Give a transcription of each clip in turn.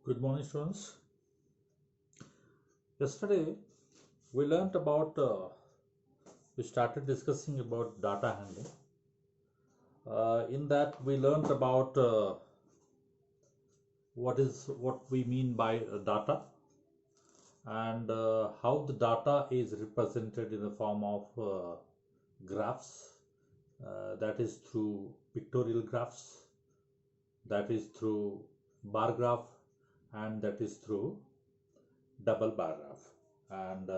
Good morning, students. Yesterday, we learnt about, we started discussing about data handling. In that, we learnt about what we mean by data and how the data is represented in the form of graphs. That is through pictorial graphs, that is through bar graph, and that is through double bar graph. And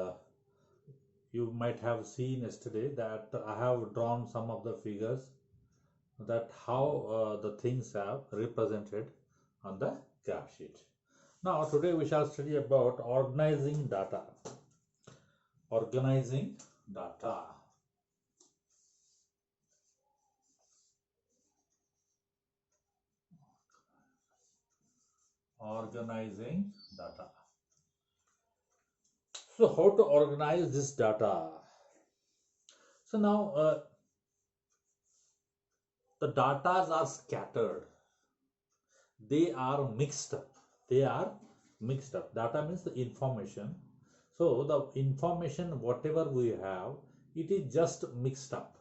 you might have seen yesterday that I have drawn some of the figures that how the things have represented on the graph sheet. Now today we shall study about organizing data. Organizing data. Organizing data. So how to organize this data? So now the datas are scattered. They are mixed up. They are mixed up. Data means the information. So the information whatever we have, it is just mixed up.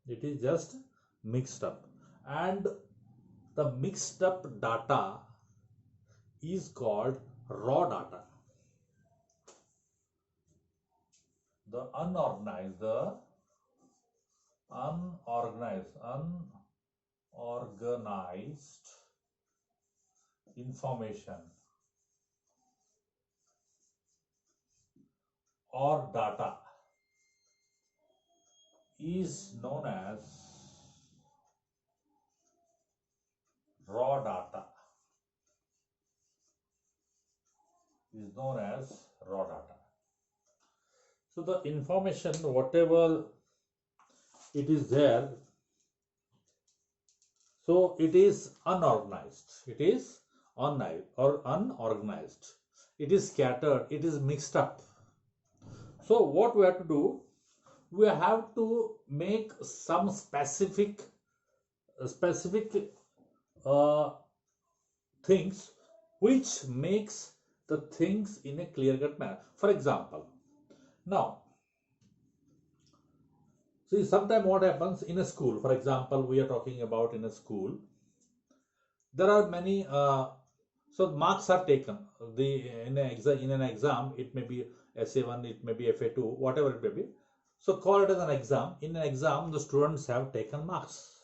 It is just mixed up, and the mixed up data is called raw data. The unorganized information or data is known as raw data. Is known as raw data. So the information whatever it is there, so it is unorganized. It is unorganized. It is scattered. It is mixed up. So what we have to do? We have to make some specific uh, things which makes the things in a clear cut manner. For example, now see, sometimes what happens in a school, for example, we are talking about in a school, there are many, so marks are taken. In an exam, it may be SA1, it may be FA2, whatever it may be. So call it as an exam. In an exam, the students have taken marks.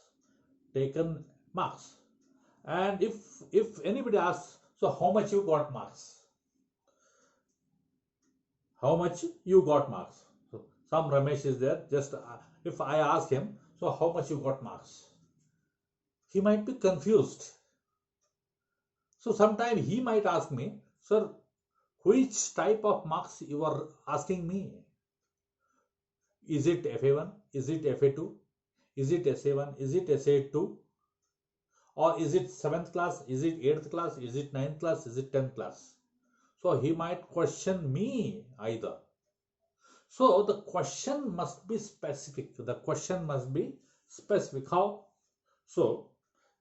And if anybody asks, so how much you got marks? How much you got marks? So some Ramesh is there. Just if I ask him, so how much you got marks? He might be confused. So sometime he might ask me, sir, which type of marks you are asking me? Is it FA1? Is it FA2? Is it SA1? Is it SA2? Or is it 7th class? Is it 8th class? Is it 9th class? Is it 10th class? So he might question me either. So the question must be specific. The question must be specific. How? So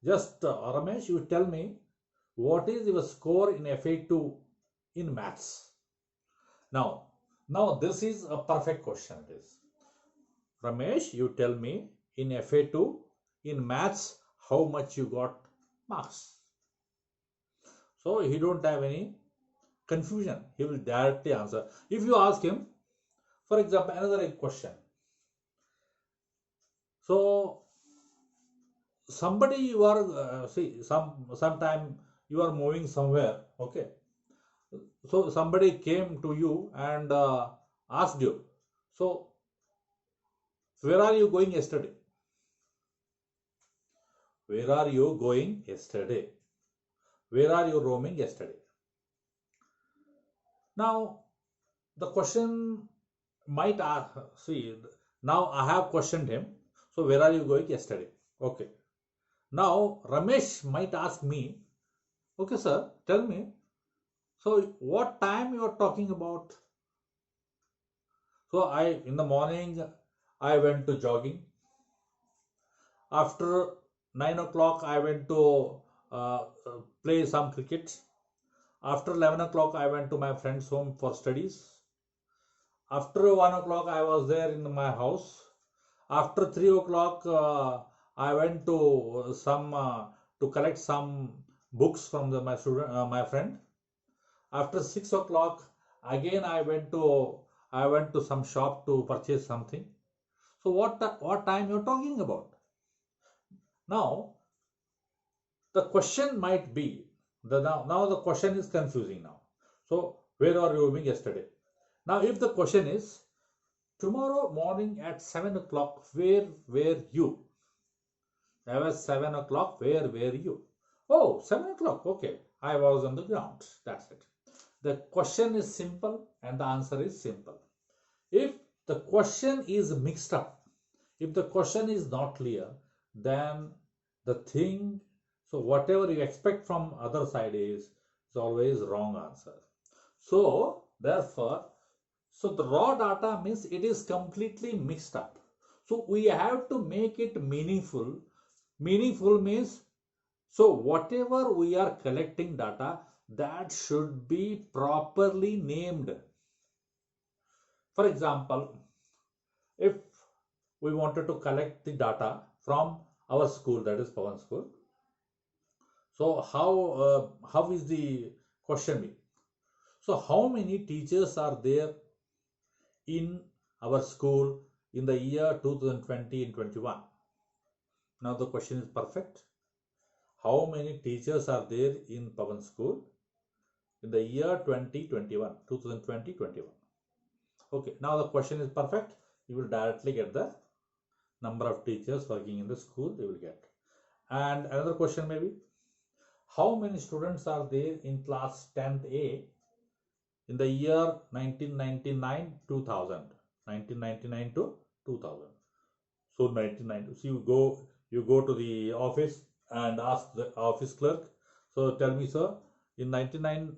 just Ramesh, you tell me what is your score in FA2 in maths? Now this is a perfect question. This Ramesh, you tell me in FA2 in maths how much you got marks. So he don't have any confusion. He will directly answer. If you ask him, for example, another question. So somebody you are see sometime you are moving somewhere, okay, so somebody came to you and asked you, so where are you going yesterday? Where are you going yesterday? Where are you roaming yesterday? Now the question might ask, see, now I have questioned him, so where are you going yesterday? Okay, now Ramesh might ask me, okay sir, tell me, so what time you are talking about? So in the morning, I went to jogging. After 9 o'clock, I went to play some cricket. After 11 o'clock, I went to my friend's home for studies. After 1 o'clock, I was there in my house. After 3 o'clock, I went to some to collect some books from my friend. After 6 o'clock, again I went to some shop to purchase something. So what time you're talking about? Now the question might be now the question is confusing now. So where are you being yesterday? Now if the question is tomorrow morning at 7 o'clock, where were you? I was 7 o'clock, where were you? Oh, 7 o'clock, okay. I was on the ground. That's it. The question is simple and the answer is simple. If the question is mixed up, if the question is not clear, then the thing, so whatever you expect from other side is always wrong answer. So therefore, so the raw data means it is completely mixed up. So we have to make it meaningful. Meaningful means, so whatever we are collecting data, that should be properly named. For example, if we wanted to collect the data from our school, that is Pawan School, so how is the question be? So how many teachers are there in our school in the year 2020 and 21? Now the question is perfect. How many teachers are there in Pawan School in the year 2021, 2020-21? Okay, now the question is perfect. You will directly get the number of teachers working in the school, they will get. And another question may be, how many students are there in class 10th A in the year 1999 2000? 1999 to 2000. So 1990. So you go to the office and ask the office clerk. So tell me, sir, in 99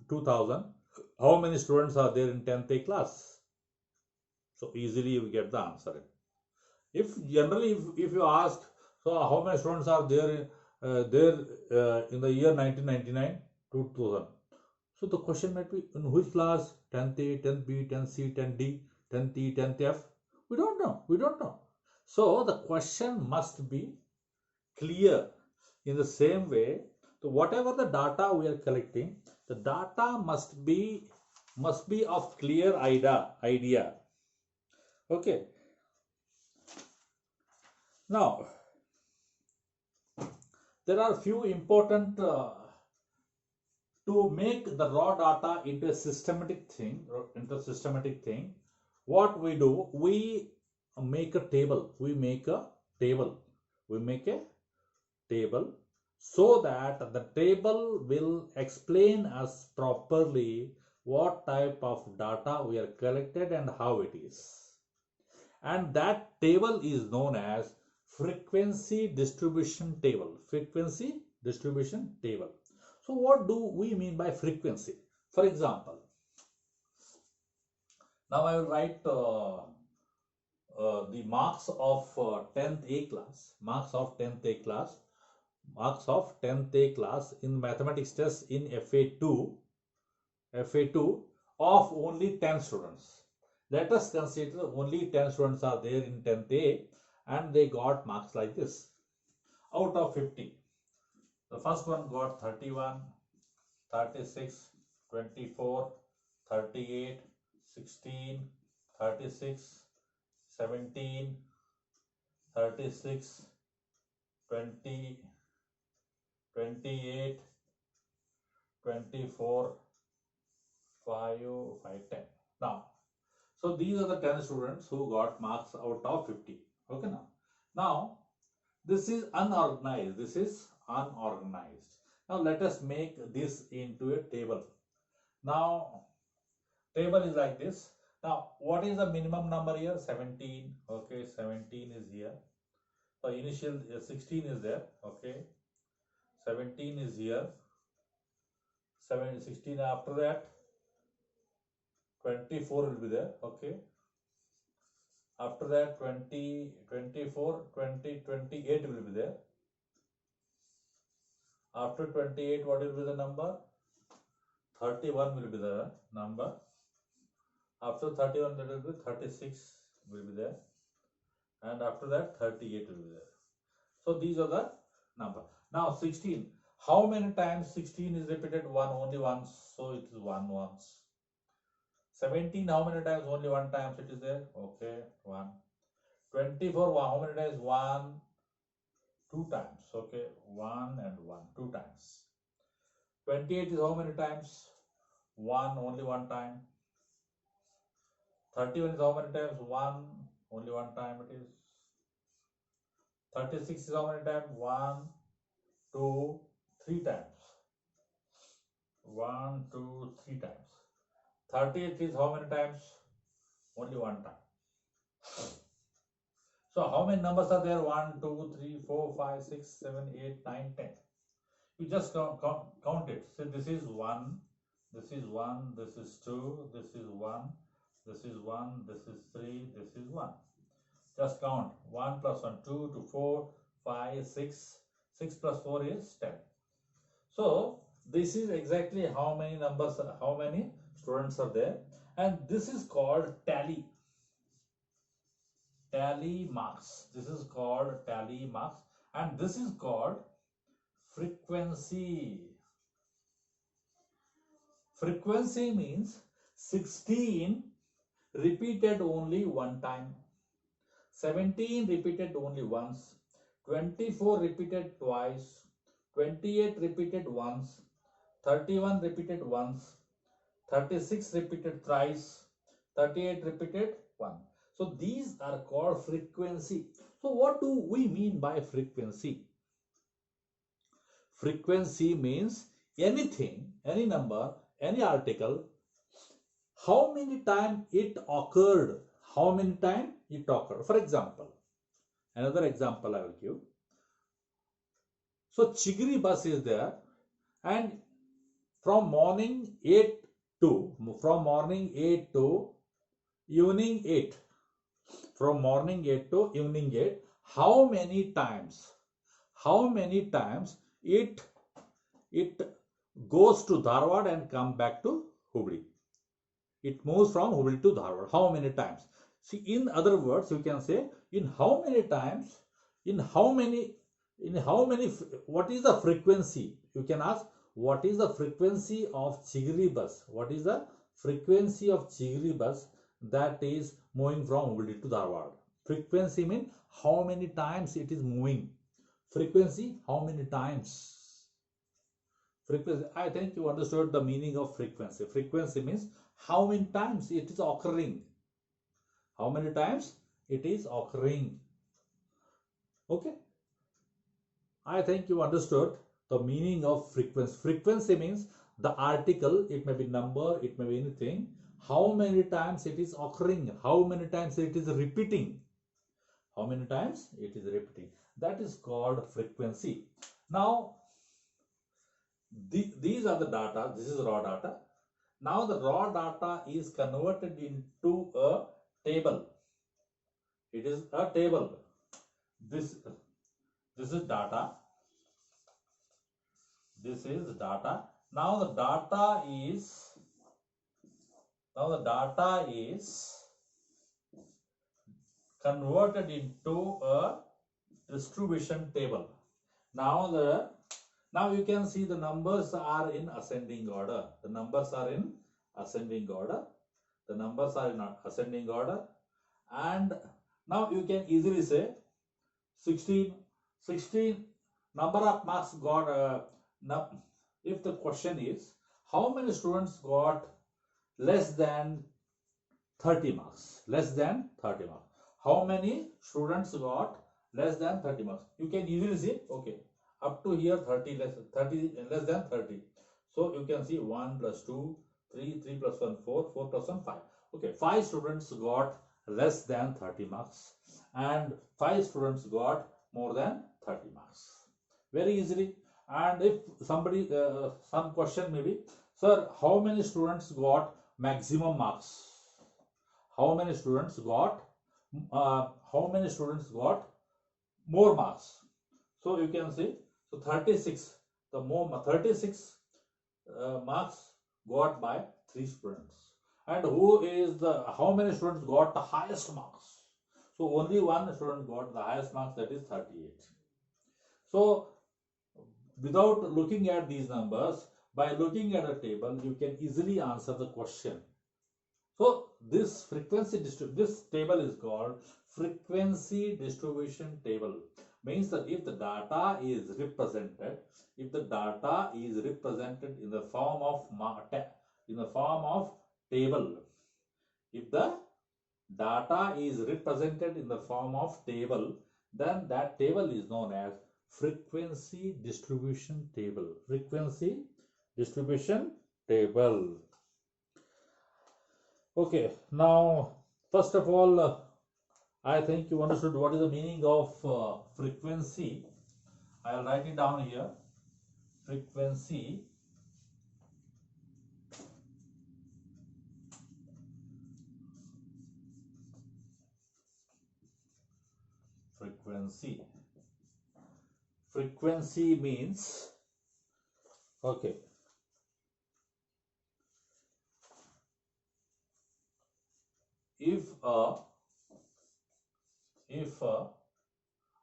2000, how many students are there in 10th A class? So easily you get the answer. If generally if you ask, so how many students are there in the year 1999 to 2000? So the question might be, in which class? 10th A, 10th B, 10th C, 10th D, 10th E, 10th F? We don't know. We don't know. So the question must be clear. In the same way, so whatever the data we are collecting, the data must be of clear idea. Okay. Now there are few important to make the raw data into a systematic thing. What we do, we make a table. We make a table so that the table will explain us properly what type of data we are collected and how it is. And that table is known as frequency distribution table. So what do we mean by frequency? For example, now I will write the marks of 10th A class, marks of 10th A class in mathematics test in FA2 of only 10 students. Let us consider only 10 students are there in 10th A and they got marks like this. Out of 50, the first one got 31, 36, 24, 38, 16, 36, 17, 36, 20, 28, 24, 5, 10. Now, so these are the 10 students who got marks out of 50. Okay, now this is unorganized. Now let us make this into a table. Now table is like this. Now what is the minimum number here? 17. Okay, 17 is here. So initial 16 is there. Okay, 17 is here. 16 after that 24 will be there. Okay, after that 20, 24, 20, 28 will be there. After 28, what will be the number? 31 will be the number. After 31 there will be 36 will be there, and after that 38 will be there. So these are the number. Now 16. How many times 16 is repeated? Only once. So it is 1 once. 17, how many times? Only 1 times it is there. Okay, 1. 24, how many times? 1, 2 times. Okay, 1 and 1, 2 times. 28 is how many times? 1, only 1 time. 31 is how many times? 1, only 1 time it is. 36 is how many times? 1, 2, 3 times. 1, 2, 3 times. 38 is how many times? Only 1 time. So how many numbers are there? 1, 2, 3, 4, 5, 6, 7, 8, 9, 10. You just count it. So this is 1, this is 1, this is 2, this is 1, this is 1, this is 3, this is 1. Just count 1 plus 1, 2 to 4, 5, 6, 6 plus 4 is 10. So this is exactly how many numbers, how many students are there, and this is called tally. Tally marks. This is called tally marks, and this is called frequency. Frequency means 16 repeated only 1 time, 17 repeated only once, 24 repeated twice, 28 repeated once, 31 repeated once, 36 repeated thrice, 38 repeated one. So these are called frequency. So what do we mean by frequency? Frequency means anything, any number, any article, how many times it occurred, how many times it occurred. For example, another example I will give. So Chigri bus is there, and from morning 8 to evening 8, from morning 8 to evening 8, how many times it goes to Dharwad and come back to Hubli. It moves from Hubli to Dharwad. How many times? See, in other words, you can say in how many times, what is the frequency? You can ask, what is the frequency of Chigri bus? What is the frequency of Chigri bus that is moving from Hubli to Dharwad? Frequency means how many times it is moving. Frequency, how many times? Frequency, I think you understood the meaning of frequency. Frequency means how many times it is occurring. How many times it is occurring. Okay. I think you understood the meaning of frequency. Frequency means the article, it may be number, it may be anything. How many times it is occurring. How many times it is repeating. How many times it is repeating. That is called frequency. Now, these are the data. This is raw data. Now the raw data is converted into a table. It is a table. This is data. This is data. Now the data is converted into a distribution table. Now you can see the numbers are in ascending order. The numbers are in ascending order. The numbers are in ascending order. And now you can easily say 16 number of marks got. If the question is how many students got less than 30 marks, how many students got less than 30 marks, you can easily see, okay, up to here 30 less than 30. So you can see 1 plus 2, 3 plus 1, 4 plus 1, 5. Okay, 5 students got less than 30 marks and 5 students got more than 30 marks. Very easily. And if somebody, some question maybe, sir, how many students got maximum marks? How many students got more marks? So you can see, so 36, the more 36 marks got by 3 students. And how many students got the highest marks? So only one student got the highest marks, that is 38. So without looking at these numbers, by looking at a table, you can easily answer the question. So this this table is called frequency distribution table. Means that if the data is represented, in the form of table, if the data is represented in the form of table, then that table is known as frequency distribution table. Frequency distribution table. Okay, now first of all, I think you understood what is the meaning of frequency. I will write it down here. Frequency. Frequency. Frequency means, okay, if a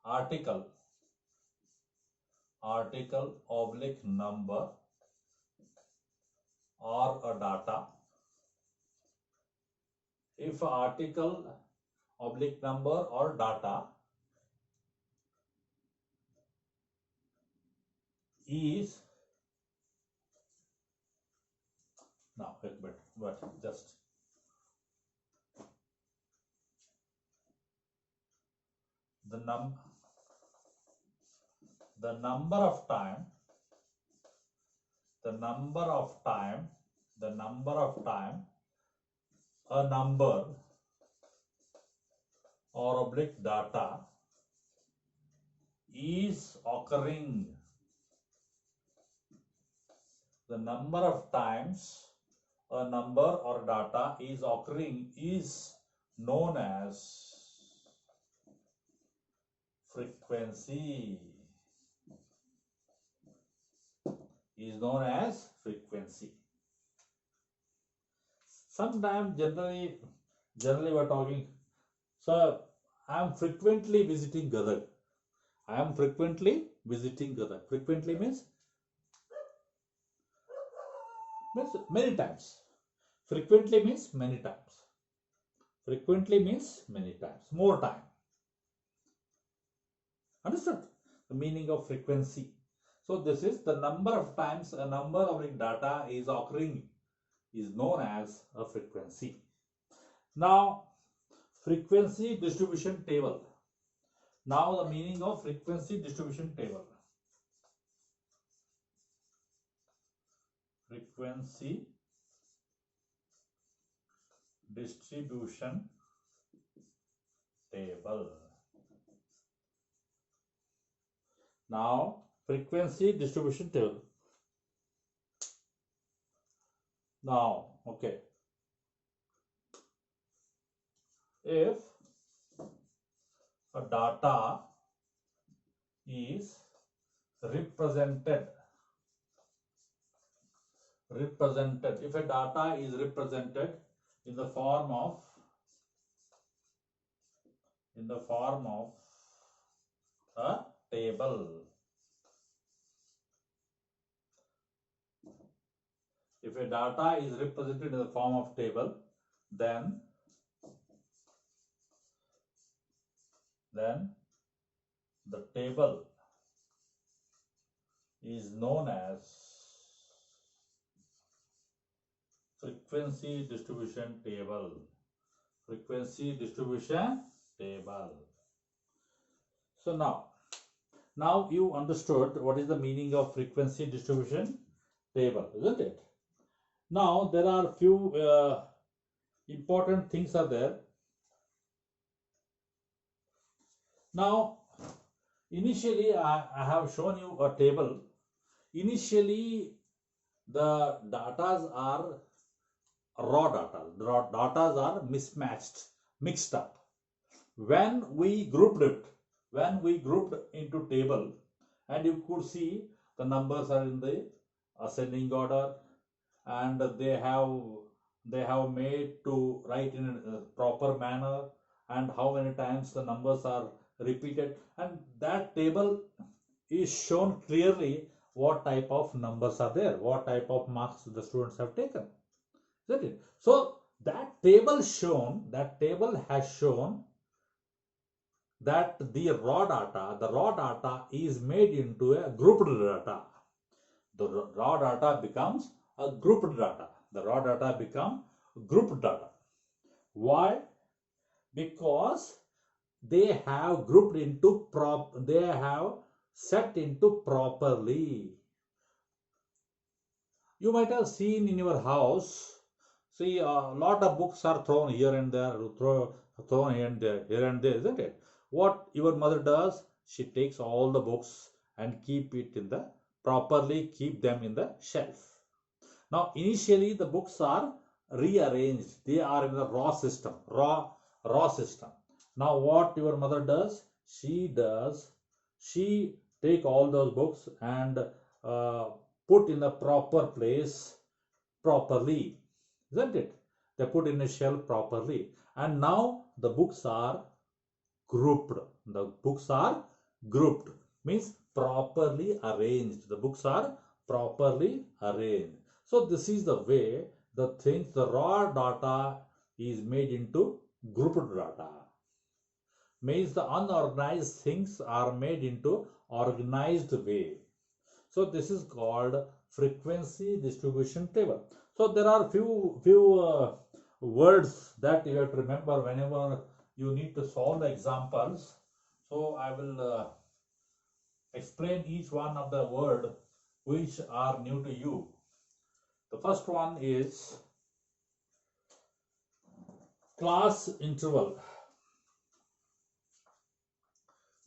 article oblique number or a data, if article oblique number or data is, now but just the number of time a number or oblique data is occurring, the number of times a number or data is occurring is known as frequency. Sometimes generally we're talking, sir, I am frequently visiting Gadag. Frequently means many times. Frequently means many times. More time. Understood the meaning of frequency? So this is the number of times a number of data is occurring is known as a frequency. Now, frequency distribution table. Now the meaning of frequency distribution table. Frequency distribution table. Now, frequency distribution table. Now, okay. If a data is represented, if a data is represented in the form of a table, if a data is represented in the form of table, then the table is known as frequency distribution table. So now you understood what is the meaning of frequency distribution table, isn't it? Now there are few important things are there. Now initially I have shown you a table. Initially the datas are raw data. The datas are mixed up. When we grouped into table, and you could see the numbers are in the ascending order, and they have made to write in a proper manner, and how many times the numbers are repeated, and that table is shown clearly what type of numbers are there, what type of marks the students have taken, isn't it? So that table has shown that the raw data is made into a grouped data. The raw data becomes a grouped data. The raw data become grouped data. Why? Because they have grouped into they have set into properly. You might have seen in your house, see, a lot of books are thrown here and there, thrown here and there, isn't it? What your mother does, she takes all the books and keep it in the properly, keep them in the shelf. Now, initially the books are rearranged. They are in the raw system, raw system. Now, what your mother does, she take all those books and put in a proper place properly, isn't it? They put in a shelf properly, and now the books are grouped. The books are grouped means properly arranged. The books are properly arranged. So this is the way the raw data is made into grouped data. Means the unorganized things are made into organized way. So this is called frequency distribution table. So there are few words that you have to remember whenever you need to solve the examples. So I will explain each one of the word which are new to you. The first one is class interval.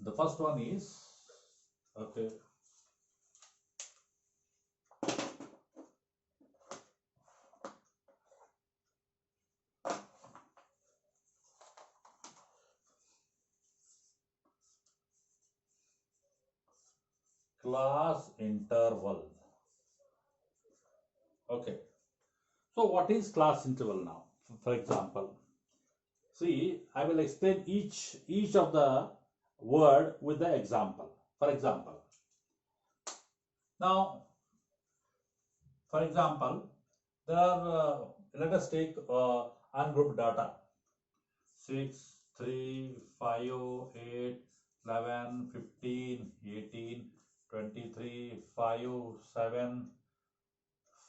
The first one is, okay, class interval. Okay, so what is class interval now? For example, see, I will explain each of the word with the example. For example, now, for example, there are, let us take ungrouped data. 6, 3, 5, 8, 11, 15, 18, 23, 5, 7,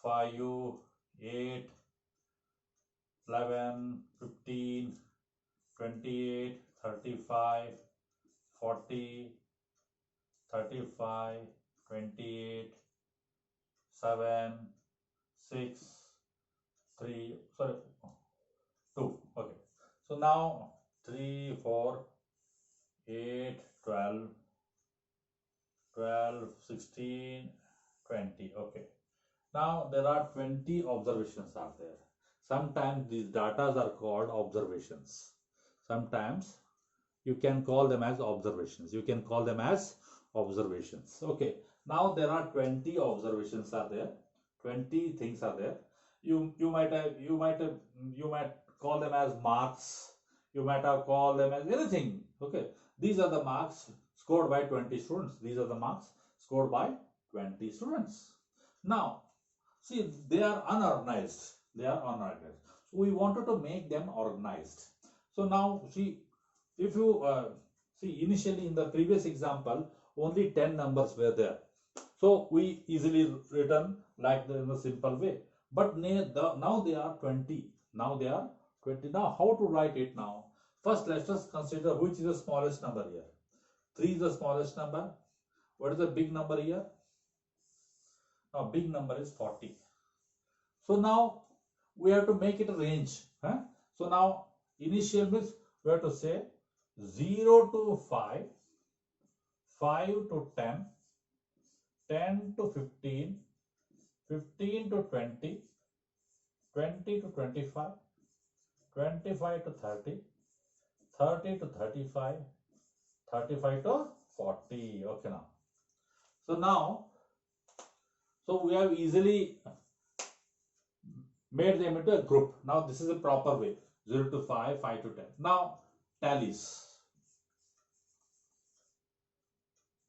5, 8, 11, 15, 28, 35, 40, 35, 28, 7, 6, 3, sorry, 2. Okay. So now 3, 4, 8, 12, 12, 16, 20. Okay. Now there are 20 observations are there. Sometimes these data are called observations. Sometimes you can call them as observations. You can call them as observations. Okay. Now there are 20 observations are there. 20 things are there. You might call them as marks. You might have called them as anything. Okay. These are the marks scored by 20 students. These are the marks scored by 20 students. Now, see, they are unorganized. They are unorganized. So we wanted to make them organized. So now, see, if you see, initially in the previous example, only 10 numbers were there. So we easily written like in the simple way. But now they are 20. Now they are 20. Now how to write it now? First, let us consider which is the smallest number here. 3 is the smallest number. What is the big number here? Now big number is 40. So now we have to make it a range. Huh? So now initial means we have to say 0 to 5, 5 to 10, 10 to 15, 15 to 20, 20 to 25, 25 to 30, 30 to 35, 35 to 40. Okay now. So now, so we have easily made them into a group. Now this is a proper way, 0 to 5, 5 to 10. Now tallies,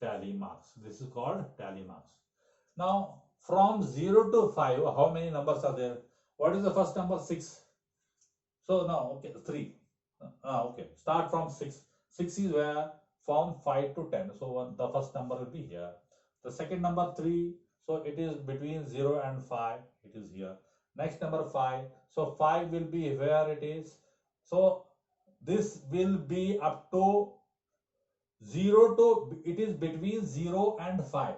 tally marks. This is called tally marks. Now from 0 to 5, how many numbers are there? What is the first number? 6. So now, okay, 3. Okay, start from 6. 6 is where? From 5 to 10. So the first number will be here. The second number 3. So it is between 0 and 5. It is here. Next number 5. So 5 will be where it is. So this will be up to 0 to, it is between 0 and 5.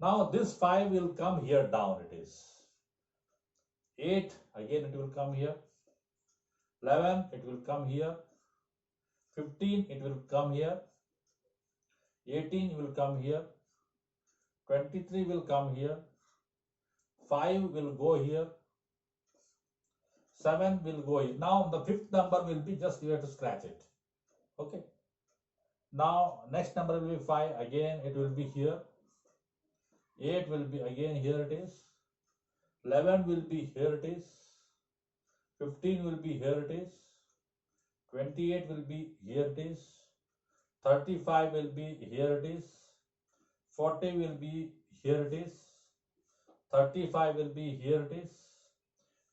Now this 5 will come here down, it is. 8, again it will come here. 11, it will come here. 15, it will come here. 18 will come here. 23 will come here. 5 will go here. 7 will go here. Now the fifth number will be just, you have to scratch it. Okay. Now next number will be 5. Again it will be here. 8 will be again here it is. 11 will be here it is. 15 will be here it is. 28 will be here it is. 35 will be here it is. 40 will be here it is. 35 will be here it is.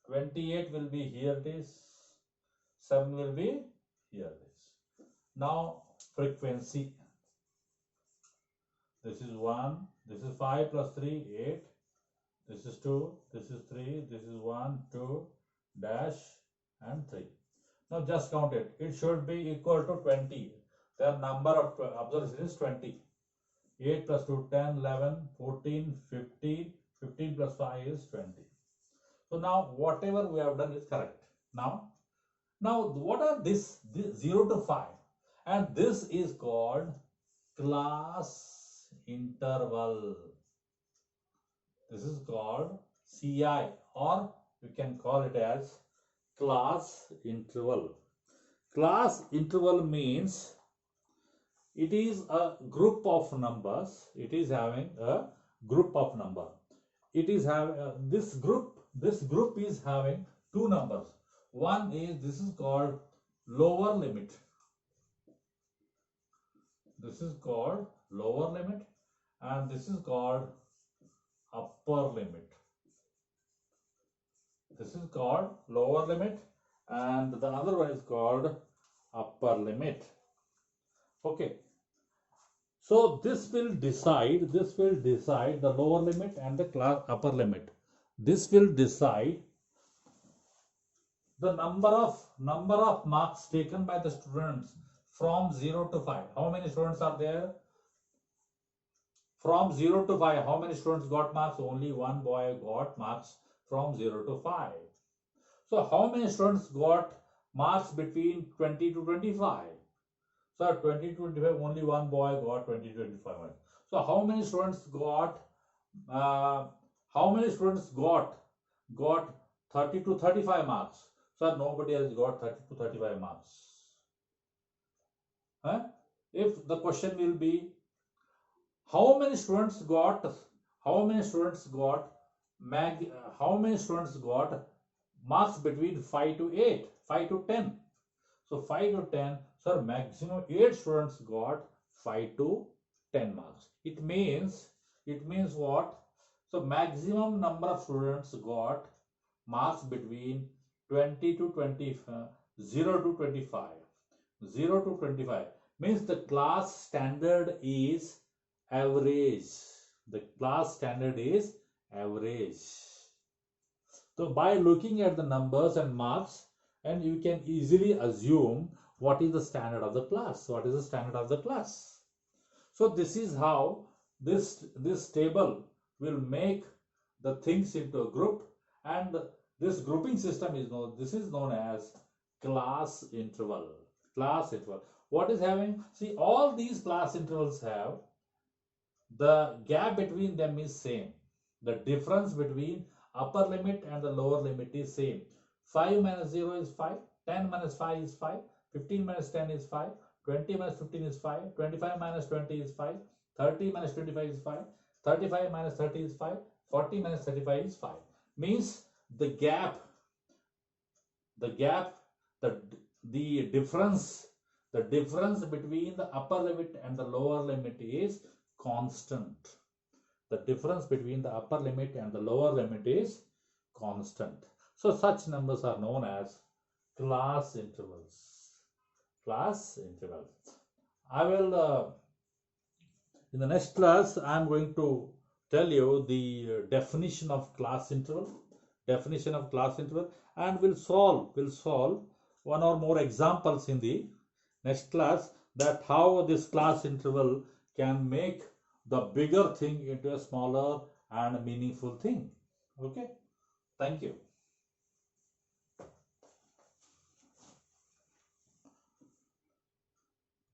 28 will be here it is. 7 will be here it is. Now frequency. This is 1. This is 5 plus 3, 8. This is 2. This is 3. This is 1, 2, dash, and 3. Now just count it. It should be equal to 20. Their number of observations is 20. 8 plus 2, 10, 11, 14, 15. 15 plus 5 is 20. So now whatever we have done is correct. Now what are this 0 to 5? And this is called class interval. This is called CI, or you can call it as class interval. Class interval means it is a group of numbers. It is having a group of number. It is having this group is having two numbers. One is, this is called lower limit. This is called lower limit, and this is called upper limit. This is called lower limit, and the other one is called upper limit. Okay. So this will decide the lower limit and the class upper limit. This will decide the number of marks taken by the students from 0 to 5. How many students are there? From 0 to 5, how many students got marks? Only one boy got marks from 0 to 5. So how many students got marks between 20 to 25? So 20 to 25, only one boy got 20 to 25 marks. So how many students got 30 to 35 marks? So nobody has got 30 to 35 marks. If the question will be, how many students got marks between 5 to 8, 5 to 10? So 5 to 10, so maximum 8 students got 5 to 10 marks. It means what? So maximum number of students got marks between 20 to 20, 0 to 25. 0 to 25 means the class standard is average. The class standard is average. So by looking at the numbers and marks, and you can easily assume what is the standard of the class. What is the standard of the class? So this is how this table will make the things into a group, and this grouping system is known as class interval. Class interval. What is having? See, all these class intervals have the gap between them is same. The difference between upper limit and the lower limit is same. 5 minus 0 is 5, 10 minus 5 is 5, 15 minus 10 is 5, 20 minus 15 is 5, 25 minus 20 is 5, 30 minus 25 is 5, 35 minus 30 is 5, 40 minus 35 is 5. Means the gap, the gap, the the difference, the difference between the upper limit and the lower limit is constant. The difference between the upper limit and the lower limit is constant. So such numbers are known as class intervals. Class intervals. I will in the next class I am going to tell you the definition of class interval, and we'll solve one or more examples in the next class, that how this class interval can make the bigger thing into a smaller and meaningful thing. Okay, thank you.